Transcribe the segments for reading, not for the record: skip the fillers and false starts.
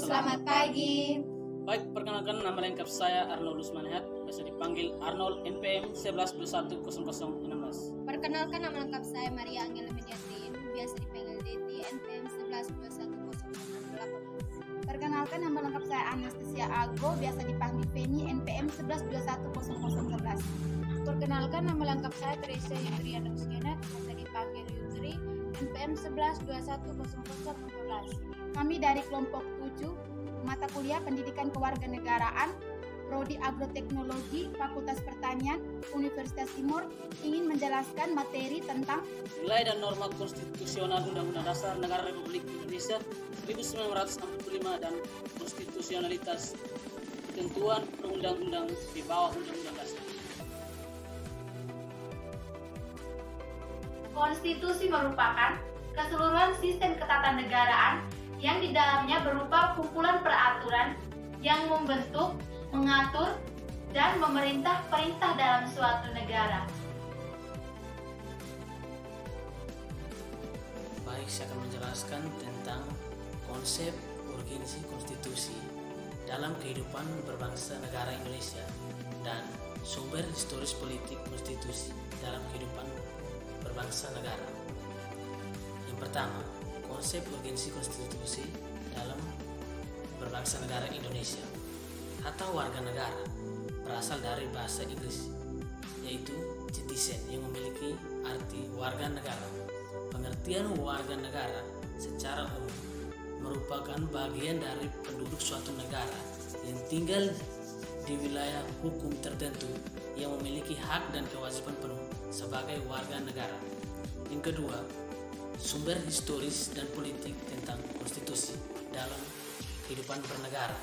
selamat pagi. Baik, perkenalkan nama lengkap saya Arnold Usmanehat, biasa dipanggil Arnold NPM 11210016. Perkenalkan nama lengkap saya Maria Angela Mediatin, biasa dipanggil Deti, NPM 11210018. Perkenalkan nama lengkap saya Anastasia Ago, biasa dipanggil Feni, NPM 11210011. Perkenalkan nama lengkap saya Teresa Yudriana Rusdiana, biasa dipanggil Yudri, NPM 11210014. Kami dari kelompok 7, mata kuliah Pendidikan Kewarganegaraan, Prodi Agroteknologi, Fakultas Pertanian, Universitas Timur, ingin menjelaskan materi tentang Nilai dan norma konstitusional Undang-Undang Dasar Negara Republik Indonesia 1945 dan konstitusionalitas ketentuan perundang-undang di bawah Undang-Undang Dasar. Konstitusi merupakan keseluruhan sistem ketatanegaraan yang di dalamnya berupa kumpulan peraturan yang membentuk, mengatur, dan memerintah perintah dalam suatu negara. Baik, saya akan menjelaskan tentang konsep urgensi konstitusi dalam kehidupan berbangsa negara Indonesia dan sumber historis politik konstitusi dalam kehidupan berbangsa negara. Yang pertama, konsep urgensi konstitusi dalam berbangsa negara Indonesia atau warga negara berasal dari bahasa Inggris, yaitu citizen, yang memiliki arti warga negara. Pengertian warga negara secara umum merupakan bagian dari penduduk suatu negara yang tinggal di wilayah hukum tertentu yang memiliki hak dan kewajiban penuh sebagai warga negara. Yang kedua, sumber historis dan politik tentang konstitusi dalam kehidupan bernegara.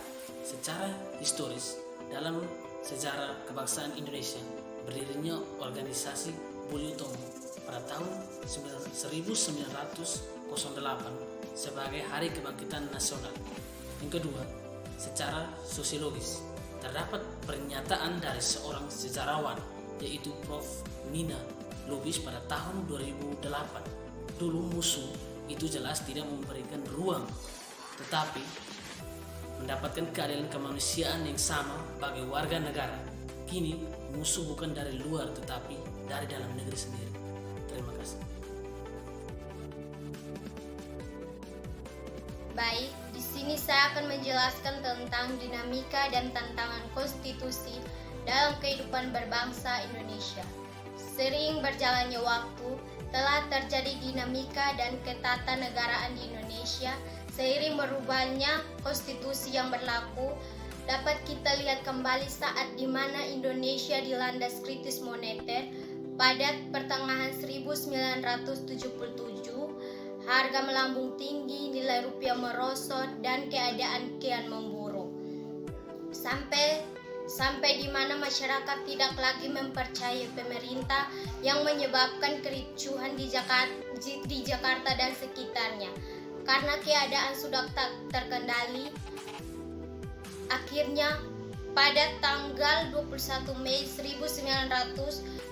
Secara historis, dalam sejarah kebangsaan Indonesia, berdirinya organisasi Budi Utomo pada tahun 1908 sebagai Hari Kebangkitan Nasional. Yang kedua, secara sosiologis, terdapat pernyataan dari seorang sejarawan, yaitu Prof. Nina Lubis pada tahun 2008. Dulu musuh itu jelas tidak memberikan ruang, tetapi mendapatkan keadilan kemanusiaan yang sama bagi warga negara. Kini musuh bukan dari luar tetapi dari dalam negeri sendiri. Terima kasih. Baik, di sini saya akan menjelaskan tentang dinamika dan tantangan konstitusi dalam kehidupan berbangsa Indonesia. Sering berjalannya waktu, telah terjadi dinamika dan ketatanegaraan di Indonesia. Seiring berubahnya konstitusi yang berlaku, dapat kita lihat kembali saat di mana Indonesia dilandas kritis moneter pada pertengahan 1977, harga melambung tinggi, nilai rupiah merosot, dan keadaan kian memburuk. Sampai di mana masyarakat tidak lagi mempercayai pemerintah yang menyebabkan kericuhan di Jakarta dan sekitarnya. Karena keadaan sudah tak terkendali, akhirnya pada tanggal 21 Mei 1988,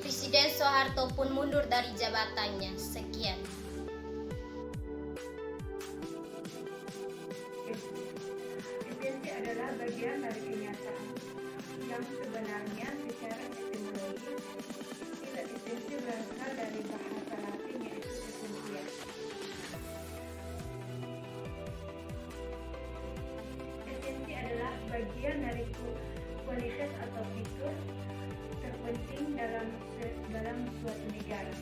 Presiden Soeharto pun mundur dari jabatannya. Sekian. Esensi adalah bagian dari kenyataan yang sebenarnya secara etimologi istilah esensi berasal dari bahasa Latin, yaitu essentia. Esensi adalah bagian dari kualitas atau fitur terpenting dalam suatu negara.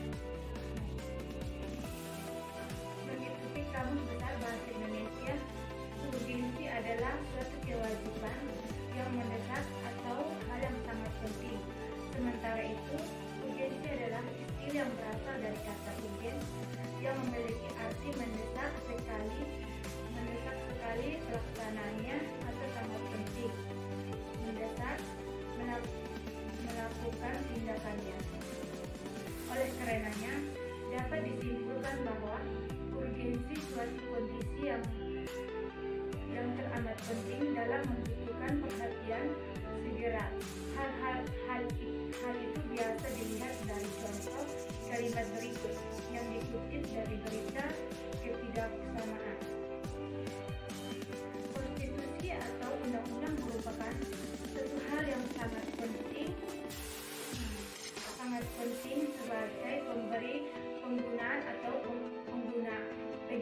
Mengikuti Kamus Besar Bahasa Indonesia, urgensi adalah suatu kewajiban yang mendesak atau hal yang sangat penting. Sementara itu, urgensi adalah istilah yang berasal dari kata urgen yang memiliki arti mendesak sekali pelaksanaannya atau sangat penting. Mendesak melakukan tindakannya. Oleh karenanya, dapat disimpulkan bahwa urgensi suatu kondisi yang teramat penting dalam membutuhkan perhatian segera. Hal itu biasa dilihat dari contoh kalimat berikut yang dikutip dari berita ketidaksamaan.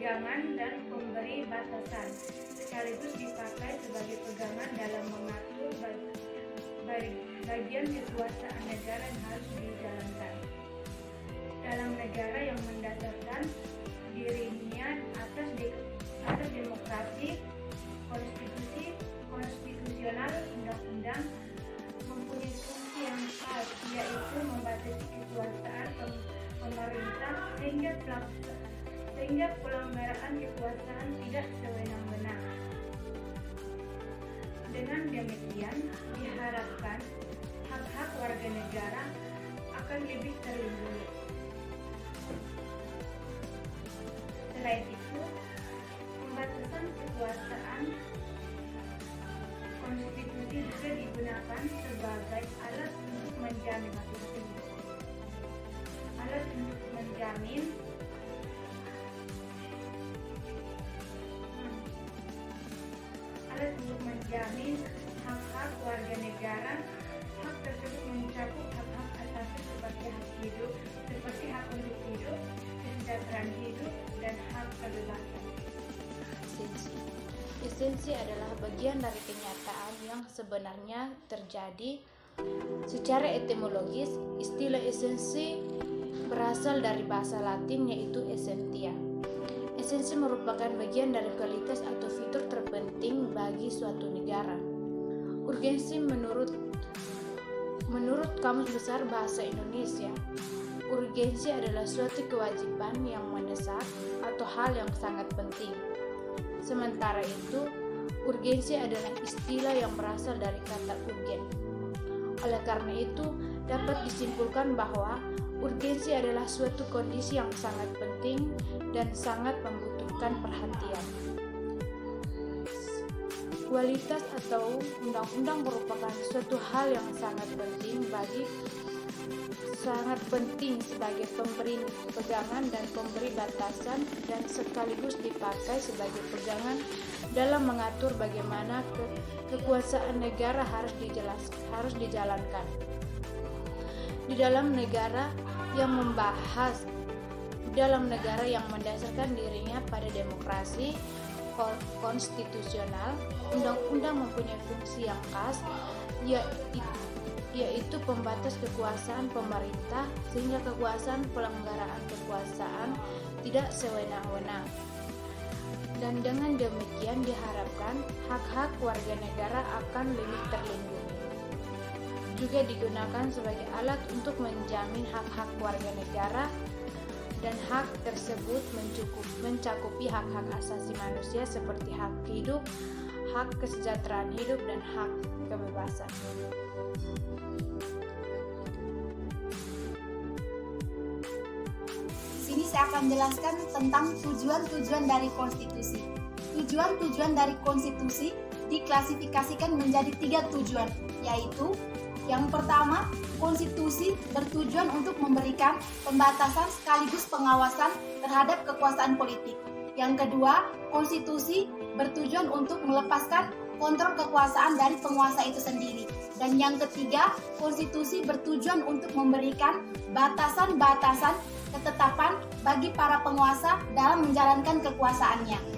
pegangan dan pemberi batasan, sekaligus dipakai sebagai pegangan dalam mengatur bagian kekuasaan negara yang harus dijalankan. Dalam negara yang mendasarkan dirinya atas demokrasi, konstitusional, undang-undang, mempunyai fungsi yang khas, yaitu membatasi kekuasaan pemerintah sehingga pelanggaran kekuasaan tidak sewenang-wenang. Dengan demikian, diharapkan hak-hak warga negara akan lebih terlindungi. Selain itu, pembatasan kekuasaan konstitusi juga digunakan sebagai alat untuk menjamin hak-hak warga negara. Hak tersebut mencakup hak-hak asasi seperti hak hidup, untuk hidup, kesejahteraan hidup, dan hak kebebasan. Esensi adalah bagian dari kenyataan yang sebenarnya terjadi. Secara etimologis, istilah esensi berasal dari bahasa Latin yaitu essentia. Esensi merupakan bagian dari kualitas atau fitur terpenting bagi suatu negara. Urgensi menurut Kamus Besar Bahasa Indonesia, urgensi adalah suatu kewajiban yang mendesak atau hal yang sangat penting. Sementara itu, urgensi adalah istilah yang berasal dari kata urgen. Oleh karena itu, dapat disimpulkan bahwa urgensi adalah suatu kondisi yang sangat penting dan sangat membutuhkan perhatian. Kualitas atau undang-undang merupakan suatu hal yang sangat penting sebagai pemberi pegangan dan pemberi batasan, dan sekaligus dipakai sebagai pegangan dalam mengatur bagaimana kekuasaan negara harus dijalankan. Di dalam negara yang mendasarkan dirinya pada demokrasi konstitusional, undang-undang mempunyai fungsi yang khas, yaitu pembatas kekuasaan pemerintah sehingga pelanggaran kekuasaan tidak sewenang-wenang. Dan dengan demikian diharapkan hak-hak warga negara akan lebih terlindungi. Juga digunakan sebagai alat untuk menjamin hak-hak warga negara, dan hak tersebut mencakupi hak-hak asasi manusia seperti hak hidup, hak kesejahteraan hidup, dan hak kebebasan. Di sini saya akan jelaskan tentang tujuan-tujuan dari konstitusi. Tujuan-tujuan dari konstitusi diklasifikasikan menjadi 3 tujuan, yaitu yang pertama, konstitusi bertujuan untuk memberikan pembatasan sekaligus pengawasan terhadap kekuasaan politik. Yang kedua, konstitusi bertujuan untuk melepaskan kontrol kekuasaan dari penguasa itu sendiri. Dan yang ketiga, konstitusi bertujuan untuk memberikan batasan-batasan ketetapan bagi para penguasa dalam menjalankan kekuasaannya.